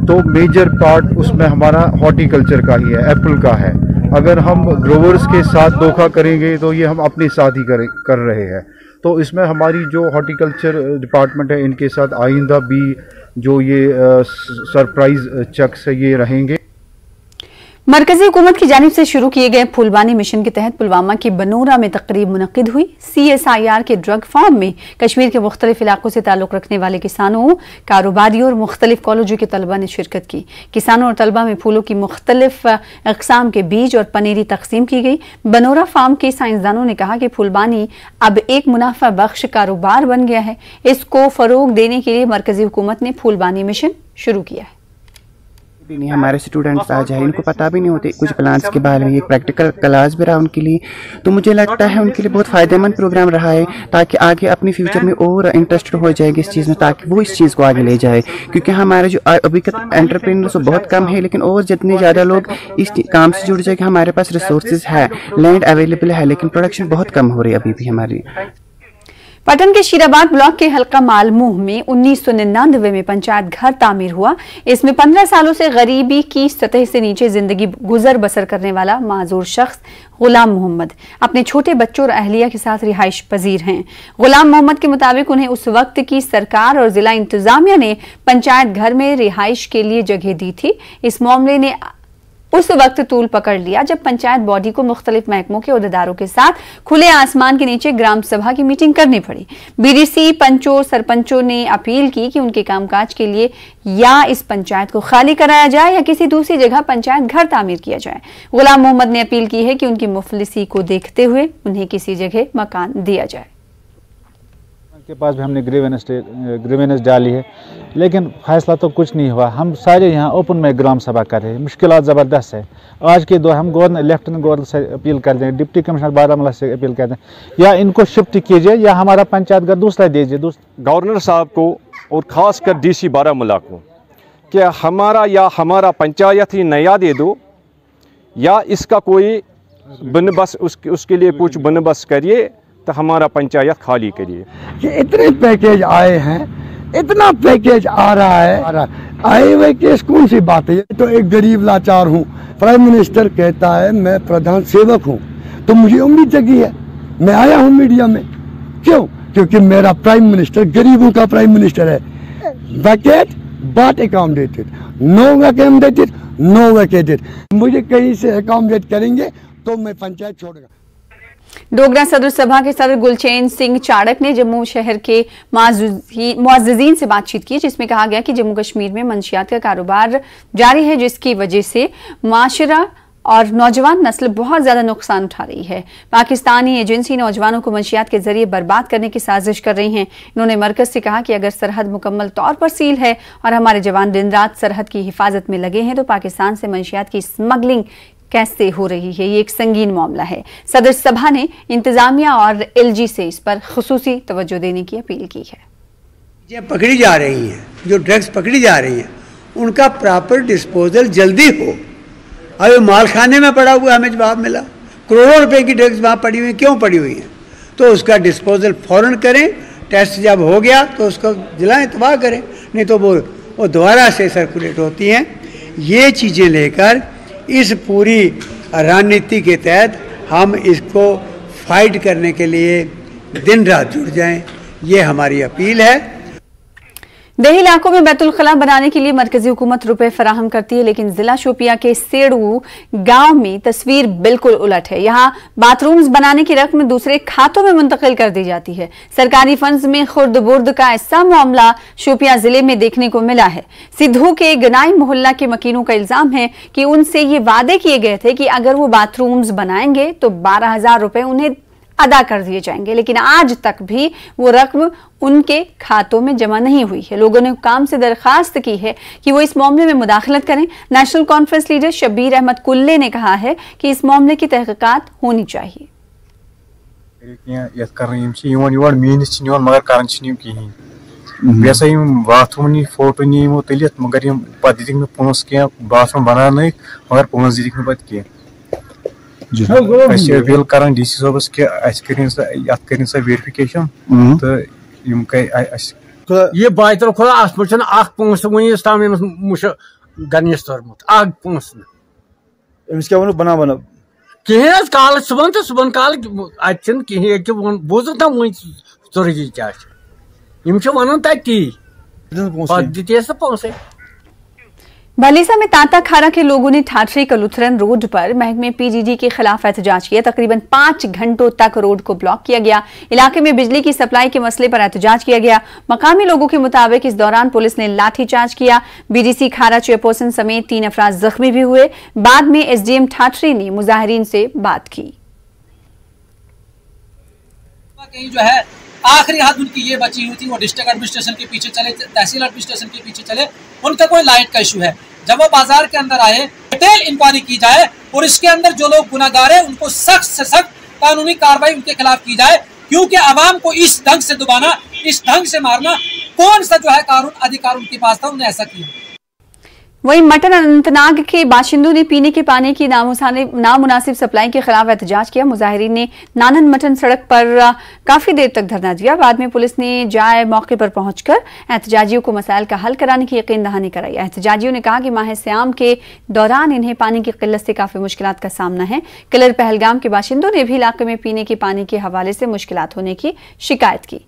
तो मेजर पार्ट उसमें हमारा हॉर्टिकल्चर का ही है, एप्पल का है। अगर हम ग्रोवर्स के साथ धोखा करेंगे तो ये हम अपने साथ ही कर रहे हैं। तो इसमें हमारी जो हॉर्टिकल्चर डिपार्टमेंट है इनके साथ आइंदा भी जो ये सरप्राइज चेक्स है ये रहेंगे। मरकजी हुकूमत की जानिब से शुरू किए गए फूलबानी मिशन के तहत पुलवामा की बनोरा में तकरीब मुनक्किद हुई। CSIR के ड्रग फार्म में कश्मीर के मुख्तलिफ इलाकों से ताल्लुक रखने वाले किसानों, कारोबारियों और मुख्तलिफ कॉलेजों के तलबा ने शिरकत की। किसानों और तलबा में फूलों की मुख्तलिफ अक़साम के बीज और पनीरी तकसीम की गई। बनोरा फार्म के साइंसदानों ने कहा कि फूलबानी अब एक मुनाफा बख्श कारोबार बन गया है। इसको फ़रोग देने के लिए मरकजी हुकूमत ने फूलबानी मिशन शुरू किया है। नहीं, हमारे स्टूडेंट्स आज है, इनको पता भी नहीं होते कुछ प्लांट्स के बारे में। एक प्रैक्टिकल क्लास भी रहा उनके लिए, तो मुझे लगता है उनके लिए बहुत फ़ायदेमंद प्रोग्राम रहा है, ताकि आगे अपने फ्यूचर में और इंटरेस्टेड हो जाएगी इस चीज़ में, ताकि वो इस चीज़ को आगे ले जाए। क्योंकि हमारे जो अभी का एंटरप्रेन्योर्स बहुत कम है, लेकिन और जितने ज़्यादा लोग इस काम से जुड़ जाएंगे। हमारे पास रिसोर्सेज है, लैंड अवेलेबल है, लेकिन प्रोडक्शन बहुत कम हो रही है अभी भी हमारी। पटन के शीराबाद ब्लॉक के हल्का मालमूह में 1999 में पंचायत घर तामीर हुआ। इसमें 15 सालों से गरीबी की सतह से नीचे जिंदगी गुजर बसर करने वाला माजूर शख्स गुलाम मोहम्मद अपने छोटे बच्चों और अहलिया के साथ रिहाइश पजीर हैं। गुलाम मोहम्मद के मुताबिक उन्हें उस वक्त की सरकार और जिला इंतजामिया ने पंचायत घर में रिहाइश के लिए जगह दी थी। इस मामले ने उस वक्त तूल पकड़ लिया जब पंचायत बॉडी को मुख्तलिफ महकमों के अहदेदारों के साथ खुले आसमान के नीचे ग्राम सभा की मीटिंग करनी पड़ी। BDC पंचों सरपंचों ने अपील की कि उनके कामकाज के लिए या इस पंचायत को खाली कराया जाए या किसी दूसरी जगह पंचायत घर तामीर किया जाए। गुलाम मोहम्मद ने अपील की है कि उनकी मुफलिसी को देखते हुए उन्हें किसी जगह मकान दिया जाए। के पास भी हमने ग्रीवेंस डाली है, लेकिन फैसला तो कुछ नहीं हुआ। हम सारे यहाँ ओपन में ग्राम सभा कर रहे हैं, मुश्किलात ज़बरदस्त है। आज के दौर हम लेफ्टिनेंट गवर्नर से अपील करते हैं, डिप्टी कमिश्नर बारामूला से अपील करते हैं, या इनको शिफ्ट कीजिए या हमारा पंचायत घर दूसरा दीजिए। गवर्नर साहब को और ख़ासकर DC बारामूला को कि हमारा पंचायत ही नया दे दो या इसका कोई बंदोबस्त उसके लिए कुछ बंदोबस्त करिए तो हमारा पंचायत खाली करिए। कि इतने पैकेज आए हैं, इतना पैकेज आ रहा है, आए हुए केस कौन सी बात है। तो एक गरीब लाचार हूँ, प्राइम मिनिस्टर कहता है मैं प्रधान सेवक हूँ, तो मुझे उम्मीद जगी है, मैं आया हूँ मीडिया में। क्यों? क्योंकि मेरा प्राइम मिनिस्टर गरीबों का प्राइम मिनिस्टर है। Vacate but accommodated, no accommodated, no vacated. मुझे कहीं से अकोमोडेट करेंगे तो मैं पंचायत छोड़ूंगा। डोगरा सदर सभा के सदर गुलचैन सिंह चाड़क ने जम्मू शहर के मुअज्जिजीन से बातचीत की, जिसमें कहा गया कि जम्मू कश्मीर में मंशियात का कारोबार जारी है, जिसकी वजह से माशरा और नौजवान नस्ल बहुत ज्यादा नुकसान उठा रही है। पाकिस्तानी एजेंसी नौजवानों को मंशियात के जरिए बर्बाद करने की साजिश कर रही हैं। इन्होंने मरकज से कहा कि अगर सरहद मुकम्मल तौर पर सील है और हमारे जवान दिन रात सरहद की हिफाजत में लगे हैं, तो पाकिस्तान से मंशियात की स्मगलिंग कैसे हो रही है, ये एक संगीन मामला है। सदर सभा ने इंतजामिया और एलजी से इस पर खुसूसी तवज्जो देने की अपील की है। जो पकड़ी जा रही हैं, जो ड्रग्स पकड़ी जा रही हैं, उनका प्रॉपर डिस्पोजल जल्दी हो। अभी मालखाने में पड़ा हुआ हमें जवाब मिला, करोड़ों रुपए की ड्रग्स वहाँ पड़ी हुई, क्यों पड़ी हुई हैं? तो उसका डिस्पोजल फौरन करें, टेस्ट जब हो गया तो उसको जलाएं, तबाह करें, नहीं तो वो दोबारा से सर्कुलेट होती हैं। ये चीज़ें लेकर इस पूरी रणनीति के तहत हम इसको फाइट करने के लिए दिन रात जुट जाएं, ये हमारी अपील है। देही इलाकों में बैतुल खला बनाने के लिए मरकजी हुकूमत रुपए फराहम करती है, लेकिन जिला शोपिया के सेड़ू गांव में तस्वीर बिल्कुल उलट है। यहाँ बाथरूम्स बनाने की रकम दूसरे खातों में मुंतकिल कर दी जाती है। सरकारी फंड्स में खुर्द बुर्द का ऐसा मामला शोपिया जिले में देखने को मिला है। सिद्धू के गनाई मोहल्ला के मकीनों का इल्जाम है कि उनसे ये वादे किए गए थे कि अगर वो बाथरूम्स बनाएंगे तो 12,000 रुपए उन्हें अदा कर दिए जाएंगे, लेकिन आज तक भी वो रकम उनके खातों में जमा नहीं हुई है। लोगों ने हुकाम से दरखास्त की है कि वो इस मामले में मुदाखलत करें। National conference leader Shabbir Ahmad Kullay ने कहा है कि इस मामले की तहकीकात होनी चाहिए। बाथरूम फोटो नीमो तलित मगर पे पोस क्या बाथरूम बनान मगर पोस दिख पे अपील कर डी सी साहबस कि कर वेरिफिकेशन तो ये बातर खुदा अत पोस वस तम मुश गनिस तरमुत पोस अमिस क्या बना बना कहें काल सुबह तो सुबह काल अन कहें बोज ना वो चुरजी क्या वन ती दिस पोसे। भलीसा में तांता खारा के लोगों ने ठाठरी कलुथरन रोड पर महकमे पीजीडी के खिलाफ एहतजाज किया। तकरीबन 5 घंटों तक रोड को ब्लॉक किया गया। इलाके में बिजली की सप्लाई के मसले पर एहतजाज किया गया। मकामी लोगों के मुताबिक इस दौरान पुलिस ने लाठीचार्ज किया। बीडीसी खारा चेयरपर्सन समेत 3 अफराद जख्मी भी हुए। बाद में एसडीएम ठाठरी ने मुजाहिरीन से बात की। जो है आखिरी हाथ उनकी ये बची हुई थी, वो डिस्ट्रिक्ट एडमिनिस्ट्रेशन के पीछे चले, तहसील एडमिनिस्ट्रेशन के पीछे चले, उनका कोई लाइट का इशू है। जब वो बाजार के अंदर आए, डिटेल इंक्वायरी की जाए और इसके अंदर जो लोग गुनाहगार हैं उनको सख्त से सख्त कानूनी कार्रवाई उनके खिलाफ की जाए, क्योंकि आवाम को इस ढंग से दुबाना, इस ढंग से मारना, कौन सा जो है कानून अधिकार उनके पास था, उन्हें ऐसा किया। वहीं मटन अनंतनाग के बाशिंदों ने पीने के पानी की नामुनासिब सप्लाई के खिलाफ एहतजाज किया। मुजाहिरीन ने नानन मटन सड़क पर काफी देर तक धरना दिया। बाद में पुलिस ने जाए मौके पर पहुंचकर एहतजाजियों को मसाइल का हल कराने की यकीन दहानी कराई। एहतजाजियों ने कहा कि माह सियाम के दौरान इन्हें पानी की किल्लत से काफी मुश्किलात का सामना है। किलर पहलगाम के बाशिंदों ने भी इलाके में पीने के पानी के हवाले से मुश्किलात होने की शिकायत की।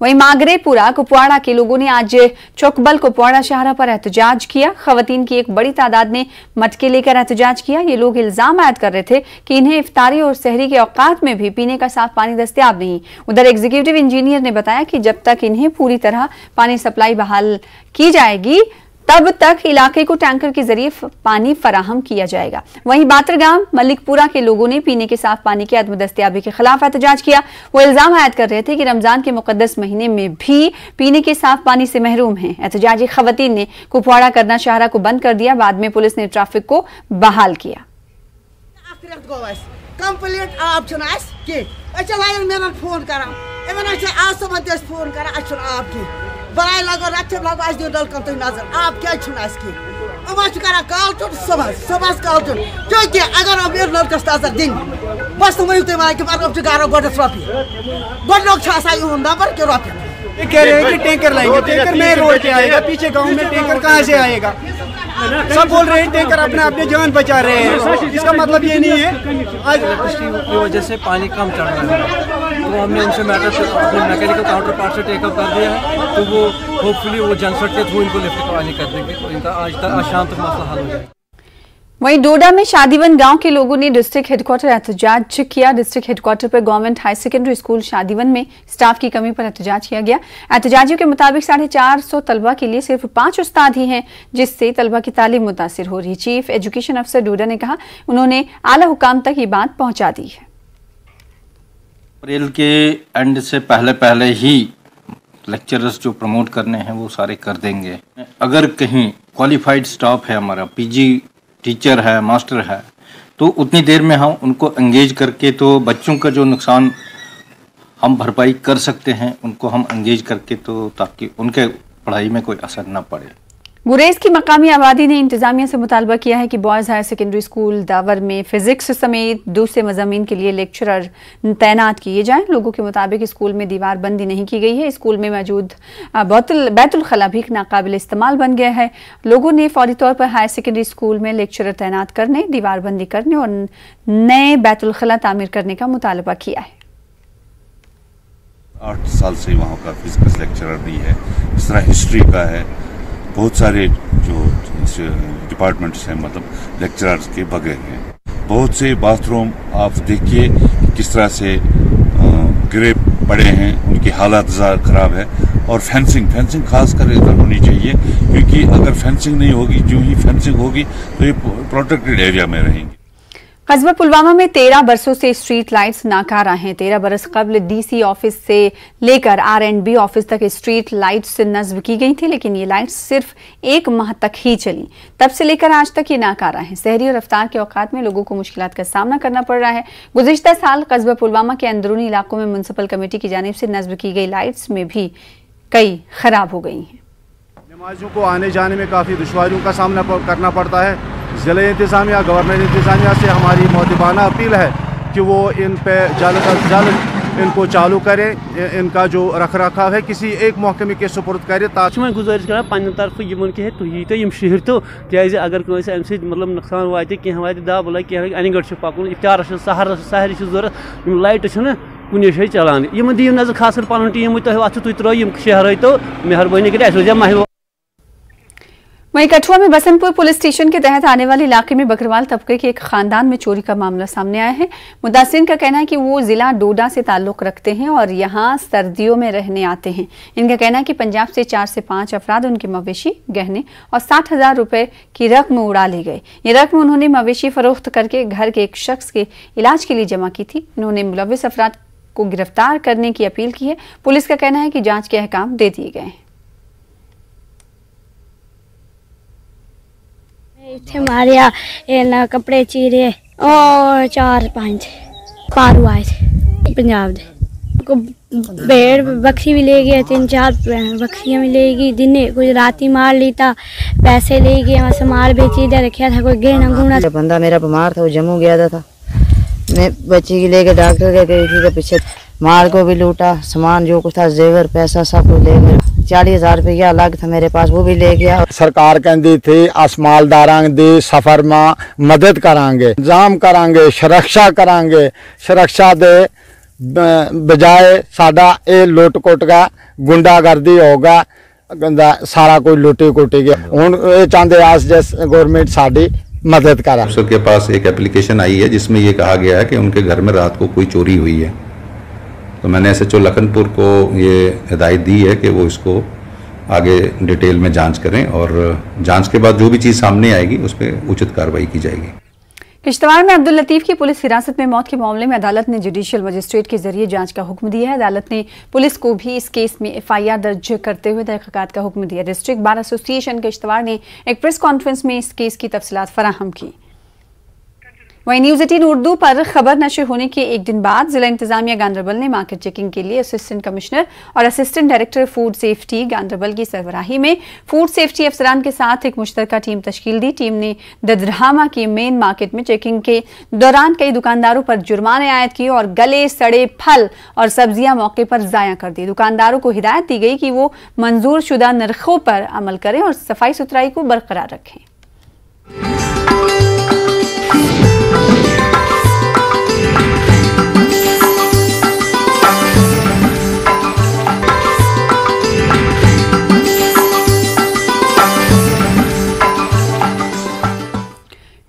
वहीं मागरेपुरा कुपवाड़ा के लोगों ने आज चौकबल कुपवाड़ा शाहरा पर एहतजाज किया। खवातीन की एक बड़ी तादाद ने मटके लेकर एहतजाज किया। ये लोग इल्जाम आयद कर रहे थे कि इन्हें इफ्तारी और सहरी के औकात में भी पीने का साफ पानी दस्तयाब नहीं। उधर एग्जीक्यूटिव इंजीनियर ने बताया कि जब तक इन्हें पूरी तरह पानी सप्लाई बहाल की जाएगी तब तक इलाके को टैंकर के जरिए पानी फराहम किया जाएगा। वहीं बातरगाम मलिकपुरा के लोगों ने पीने के साफ पानी की अदम दस्तयाबी के खिलाफ एहतजाज किया। वो इल्जाम आयद कर रहे थे कि रमजान के मुकद्दस महीने में भी पीने के साफ पानी से महरूम हैं। एहतजाजी खवातीन ने कुपवाड़ा करना शाहरा को बंद कर दिया। बाद में पुलिस ने ट्रैफिक को बहाल किया। बराए लगो रत्ते लगो आज दियो डलकन तो नजर आप क्या छुना इसकी काल चुन सुबह काल चुन क्योंकि अगर हम ये लड़कस तजर दिन बस तुम वही तुम्हारा कि मारो गारो गोडस रोपी गोडोक छासा यू नंबर के रोपी ये कह रहे हैं कि टैंकर लाएंगे, टैंकर मेन रोड पे आएगा, पीछे गांव में टैंकर कहां से आएगा? सब बोल रहे हैं टैंकर अपने जान बचा रहे हैं, इसका मतलब ये नहीं है आज की वजह से पानी कम चढ़ रहा है। तो हमने उनसे मैटर अपने मैकेनिकल काउंटर पार्ट से टेकअप कर दिया है, तो वो होपफुली वो जनसट के थ्रू इनको लिफ्ट पानी कर देंगे, तो इनका आज शाम तक मसला हल हो जाएगा। वहीं डोडा में शादीवन गांव के लोगों ने डिस्ट्रिक्ट हेडक्वार्टर एहतजाज किया। डिस्ट्रिक्ट हेडक्वार्टर पर गवर्नमेंट हाई सेकेंडरी स्कूल शादीवन में स्टाफ की कमी पर एहतजाज किया गया। एहतजाजियों के मुताबिक 450 तलबा के लिए सिर्फ 5 उस्ताद ही हैं, जिससे तलबा की तालीम मुतासिर हो रही। चीफ एजुकेशन अफसर डोडा ने कहा उन्होंने आला हुकाम तक ये बात पहुंचा दी है। अप्रैल के एंड से पहले ही लेक्चरर्स जो प्रमोट करने हैं वो सारे कर देंगे। अगर कहीं क्वालिफाइड स्टाफ है, हमारा पीजी टीचर है, मास्टर है, तो उतनी देर में हम उनको एंगेज करके तो बच्चों का जो नुकसान हम भरपाई कर सकते हैं, उनको हम एंगेज करके तो ताकि उनके पढ़ाई में कोई असर ना पड़े। गुरेज की मकामी आबादी ने इंतजामिया से मुतालबा किया है कि boys higher secondary school Dawar में फिजिक्स समेत दूसरे मज़ामीन के लिए लेक्चरर तैनात किए जाएं। लोगों के मुताबिक स्कूल में दीवार बंदी नहीं की गई है। स्कूल में मौजूद बैतुल खला भी नाकाबिल इस्तेमाल बन गया है। लोगों ने फौरी तौर पर हायर सेकेंडरी स्कूल में लेक्चरर तैनात करने, दीवार बंदी करने और नए बैतुल खला तामीर करने का मुतालबा किया है। 8 साल से वहाँ का फिजिक्स लेक्चरर भी है, इस तरह हिस्ट्री का है, बहुत सारे जो डिपार्टमेंट्स हैं मतलब लेक्चरर्स के बगैर हैं। बहुत से बाथरूम आप देखिए किस तरह से गिरे पड़े हैं, उनकी हालत ख़राब है। और फेंसिंग खास कर इधर होनी चाहिए, क्योंकि अगर फेंसिंग नहीं होगी, जो ही फेंसिंग होगी तो ये प्रोटेक्टेड एरिया में रहेंगे। कस्बा पुलवामा में 13 बरसों से स्ट्रीट लाइट्स नाकारा हैं। 13 बरस कबल डीसी ऑफिस से लेकर R&B ऑफिस तक स्ट्रीट लाइट्स नस्ब की गई थी, लेकिन ये लाइट्स सिर्फ 1 माह तक ही चली। तब से लेकर आज तक ये नाकारा हैं। सहरी और इफ्तार के औकात में लोगों को मुश्किलात का सामना करना पड़ रहा है। गुज़िश्ता साल कस्बा पुलवामा के अंदरूनी इलाकों में म्युनिसिपल कमेटी की जानिब से नस्ब की गई लाइट्स में भी कई खराब हो गई हैं। नमाजियों को आने जाने में काफ़ी दुश्वारियों का सामना करना पड़ता है। ज़िला इंतज़ामिया, गवर्नमेंट इंतज़ामिया से हमारी मोहतबाना अपील है कि वो इन पे जल्द अज जल्द इनको चालू करें, इनका जो रख रखाव है किसी एक महकमे के सुपुर्द करें। गुजारिश कर पन्न तरफ यमन कह तुम यी तो शहर तो क्या अगर अमे मतलब नुकसान वात कह वात दब लगे कह अन गढ़ पकन इफ्तार सहर जरूरत लाइट कुन जाए चलान यम दिव नजर खास कर पन टीम अत तुम त्रो शहर तो मेहरबानी कर। वहीं कठुआ में बसंतपुर पुलिस स्टेशन के तहत आने वाले इलाके में बकरवाल तबके के एक खानदान में चोरी का मामला सामने आया है। मुदासिन का कहना है कि वो जिला डोडा से ताल्लुक रखते हैं और यहाँ सर्दियों में रहने आते हैं। इनका कहना है कि पंजाब से 4 से 5 अफराद उनके मवेशी, गहने और 60,000 रुपए की रकम उड़ा ले गए। ये रकम उन्होंने मवेशी फरोख्त करके घर के एक शख्स के इलाज के लिए जमा की थी। उन्होंने मुलविस अफराद को गिरफ्तार करने की अपील की है। पुलिस का कहना है कि जाँच के अहकाम दे दिए गए हैं। मारिया कपड़े चीरे और 4-5 पारू आए थे पंजाब को भेड़ बक्सी भी ले गए, 3-4 बक्सियाँ भी ले गई, दिन कुछ राती मार ली था, पैसे ले गए, सामान बेची इधर रखा था, कोई गहना गुना। बंदा मेरा बीमार था, वो जम्मू गया था, मैं बच्ची की लेके डॉक्टर के गई थी, तो पीछे माल को भी लूटा, सामान जो कुछ था जेवर पैसा सब कुछ ले गया। 40,000 रुपया अलग था मेरे पास, वो भी ले गया। सरकार कहती थी अस मालदारां दी सफर में मदद करांगे, इंतजाम करांगे, सुरक्षा करांगे। सुरक्षा दे बजाय साडा ये लुट कुट का गुंडागर्दी होगा, सारा कोई लुटी कुटी गया। हुण ये चाहते आस जिस गवर्नमेंट साडी मदद करा। अफसर के पास एक एप्लीकेशन आई है जिसमें ये कहा गया है कि उनके घर में रात को कोई चोरी हुई है, तो मैंने SHO लखनपुर को ये हिदायत दी है कि वो इसको आगे डिटेल में जांच करें और जांच के बाद जो भी चीज़ सामने आएगी उस पर उचित कार्रवाई की जाएगी। किश्तवाड़ में अब्दुल लतीफ की पुलिस हिरासत में मौत के मामले में अदालत ने जुडिशियल मजिस्ट्रेट के जरिए जांच का हुक्म दिया है। अदालत ने पुलिस को भी इस केस में FIR दर्ज करते हुए तहकीकात का हुक्म दिया। डिस्ट्रिक्ट बार एसोसिएशन किश्तवाड़ ने एक प्रेस कॉन्फ्रेंस में इस केस की तफसीलात फराहम की। वहीं न्यूज 18 उर्दू पर खबर नशर होने के एक दिन बाद जिला इंतजामिया गांधरबल ने मार्केट चेकिंग के लिए असिस्टेंट कमिश्नर और assistant director food safety Ganderbal की सरबराही में फूड सेफ्टी अफसरान के साथ एक मुश्तरका टीम तश्कील दी। टीम ने ददरहामा की मेन मार्केट में चेकिंग के दौरान कई दुकानदारों पर जुर्माने आयद किए और गले सड़े फल और सब्जियां मौके पर जाया कर दी। दुकानदारों को हिदायत दी गई कि वो मंजूर शुदा नरखों पर अमल करें और सफाई सुथराई को बरकरार रखें।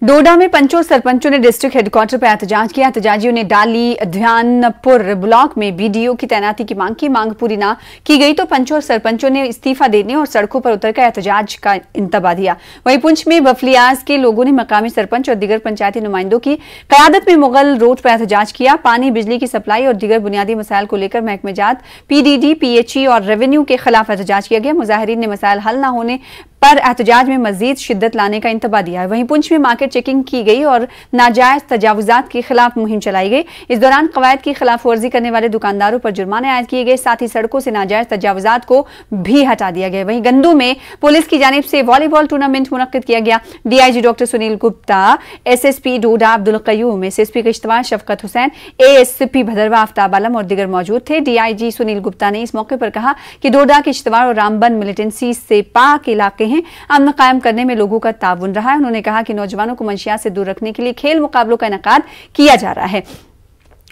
डोडा में पंचों और सरपंचों ने डिस्ट्रिक्ट हेडक्वार्टर पर एहतजाज किया। एहतजाजियों ने डाली ध्यानपुर ब्लॉक में बीडीओ की तैनाती की मांग की। मांग पूरी ना की गई तो पंचों और सरपंचों ने इस्तीफा देने और सड़कों पर उतरकर एहतजाज का इंतबा दिया। वहीं पुंछ में बफलियाज के लोगों ने मकामी सरपंच और दीगर पंचायती नुमाइंदों की कयादत में मुगल रोड पर एहतजाज किया। पानी, बिजली की सप्लाई और दीगर बुनियादी मसाइल को लेकर महकमे जात, पीडीडी, पीएचई और रेवेन्यू के खिलाफ एहतजाज किया गया। मुजाहिरीन ने मसाइल हल न होने पर एहतजाज में मजीद शिद्दत लाने का इंतबा दिया है। वहीं पुंछ में मार्केट चेकिंग की गई और नाजायज तजावुजात के खिलाफ मुहिम चलाई गई। इस दौरान कवायद की खिलाफ वर्जी करने वाले दुकानदारों पर जुर्माने आयद किए गए। साथ ही सड़कों से नाजायज तजावुजात को भी हटा दिया गया। वहीं गंदू में पुलिस की जानिब से वॉलीबॉल टूर्नामेंट मुनक्किद किया गया। DIG doctor Sunil Gupta, SSP Doda Abdul Qayoom, SSP Kishtwar Shafqat Hussain, ASP Bhaderwah Aftab Alam और दीगर मौजूद थे। डीआईजी सुनील गुप्ता ने इस मौके पर कहा कि डोडा, किश्तवाड़ और रामबन मिलिटेंसी से पाक इलाके हैं। अमन कायम करने में लोगों का ताउन रहा है। उन्होंने कहा कि नौजवानों को मंशियात से दूर रखने के लिए खेल मुकाबलों का इनेकाद किया जा रहा है।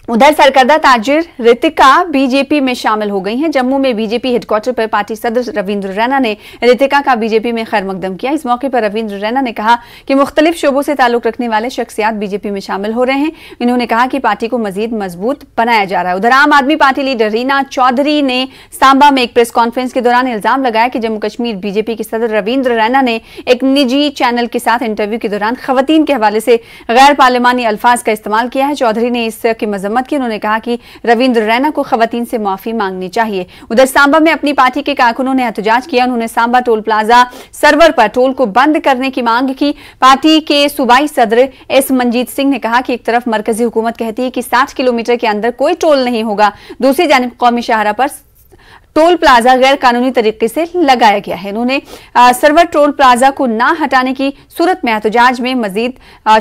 उधर सरकर्दा ताजिर रितिका बीजेपी में शामिल हो गई हैं। जम्मू में बीजेपी हेडक्वार्टर पर पार्टी सदर रविंद्र रैना ने रितिका का बीजेपी में खैर मकदम किया। इस मौके पर रविंद्र रैना ने कहा कि मुख्तलिफ शोबों से ताल्लुक रखने वाले शख्सियात बीजेपी में शामिल हो रहे हैं। इन्होंने कहा कि पार्टी को मजीद मजबूत बनाया जा रहा है। उधर आम आदमी पार्टी लीडर रीना चौधरी ने सांबा में एक प्रेस कॉन्फ्रेंस के दौरान इल्जाम लगाया कि जम्मू कश्मीर बीजेपी के सदर रविंद्र रैना ने एक निजी चैनल के साथ इंटरव्यू के दौरान खवातीन के हवाले से गैर पार्लिमानी अल्फाज का इस्तेमाल किया है। चौधरी ने इसकी मजम्मत की। उन्होंने कहा कि रविंद्र रैना को खवातीन से माफी मांगनी चाहिए। उधर सांबा में अपनी पार्टी के कारकुनों ने एहतजाज किया। उन्होंने सांबा टोल प्लाजा सर्वर पर टोल को बंद करने की मांग की। पार्टी के सूबाई सदर एस मंजीत सिंह ने कहा कि एक तरफ मरकजी हुकूमत कहती है कि 60 किलोमीटर के अंदर कोई टोल नहीं होगा, दूसरी जानिब कौमी शाहरा पर टोल प्लाजा गैर कानूनी तरीके से लगाया गया है। इन्होंने सर्वर टोल प्लाजा को ना हटाने की सूरत में एहतजाज में मजीद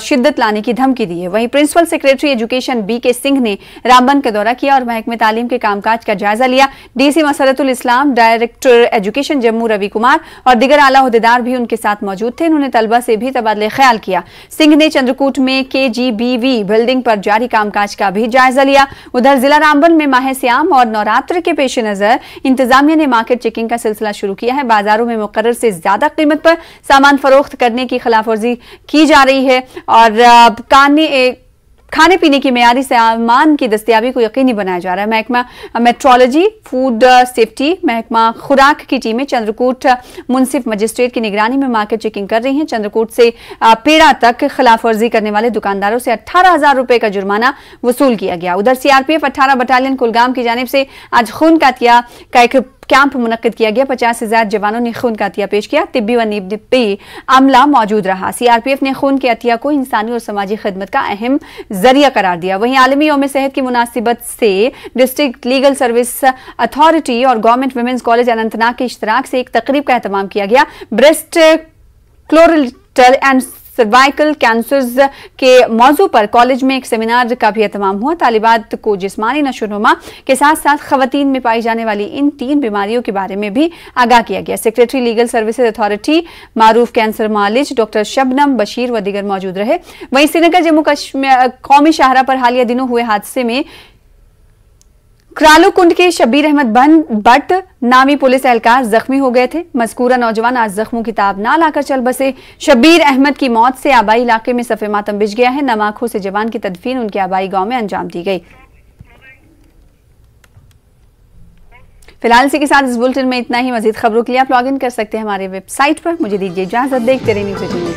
शिद्दत लाने की धमकी दी है। वहीं principal secretary education BK Singh ने रामबन का दौरा किया और महकमे तालीम के कामकाज का जायजा लिया। डीसी मसरतुल इस्लाम, डायरेक्टर एजुकेशन जम्मू रवि कुमार और दीगर आला ओहदेदार भी उनके साथ मौजूद थे। उन्होंने तलबा से भी तबादले ख्याल किया। सिंह ने चंद्रकूट में KGBV बिल्डिंग पर जारी कामकाज का भी जायजा लिया। उधर जिला रामबन में माह सियाम और नवरात्र के पेश नजर इंतजामिया ने मार्केट चेकिंग का सिलसिला शुरू किया है। बाजारों में मुकर्रर से ज्यादा कीमत पर सामान फरोख्त करने की खिलाफवर्जी की जा रही है और खाने पीने की मेयारी सामान की दस्तियाबी को यकीनी बनाया जा रहा है। महकमा मेट्रोलॉजी, फूड सेफ्टी, महकमा खुराक की टीमें चंद्रकूट मुंसिफ मजिस्ट्रेट की निगरानी में मार्केट चेकिंग कर रही हैं। चंद्रकूट से पेड़ा तक खिलाफवर्जी करने वाले दुकानदारों से 18,000 रुपए का जुर्माना वसूल किया गया। उधर सीआरपीएफ 18 बटालियन कुलगाम की जानिब से आज खून का अतिया का एक कैंप मुनक्किद किया गया। 50 से ज्यादा जवानों ने खून का अतिया पेश किया। तिब्बी व निब्बी अमला मौजूद रहा। सीआरपीएफ ने खून के अतिया को इंसानी और समाजी खिदमत का अहम जरिया करार दिया। वहीं आलमी यौम सेहत की मुनासिबत से डिस्ट्रिक्ट लीगल सर्विस अथॉरिटी और गवर्नमेंट वुमेन्स कॉलेज अनंतनाग के इश्तराक से एक तकरीब का एहतमाम किया गया। ब्रेस्ट क्लोरेक्टल एंड सर्वाइकल कैंसर्स के मौजू पर कॉलेज में एक सेमिनार का भी एहतमाम हुआ। तालिबात को जिस्मानी नशोनुमा के साथ साथ खवातीन में पाई जाने वाली इन 3 बीमारियों के बारे में भी आगाह किया गया। सेक्रेटरी लीगल सर्विसेज अथॉरिटी मारूफ कैंसर मालिज डॉक्टर शबनम बशीर व दीगर मौजूद रहे। वहीं श्रीनगर जम्मू कश्मीर कौमी शाहरा पर हालिया दिनों हुए हादसे में क्रालू कुंड के शब्बीर अहमद भट्ट नामी पुलिस एहलकार जख्मी हो गए थे। मज़कूरा नौजवान आज जख्मों की ताब ना लाकर चल बसे। शब्बीर अहमद की मौत से आबाई इलाके में सफ़े मातम बिछ गया है। नम आंखों से जवान की तदफीन उनके आबाई गांव में अंजाम दी गई। फिलहाल इसी के साथ इस बुलेटिन में इतना ही। मजीद खबरों के लिए आप लॉग इन कर सकते हैं हमारे वेबसाइट पर। मुझे दीजिए इजाजत। देखते रहिए न्यूज़ 18 उर्दू।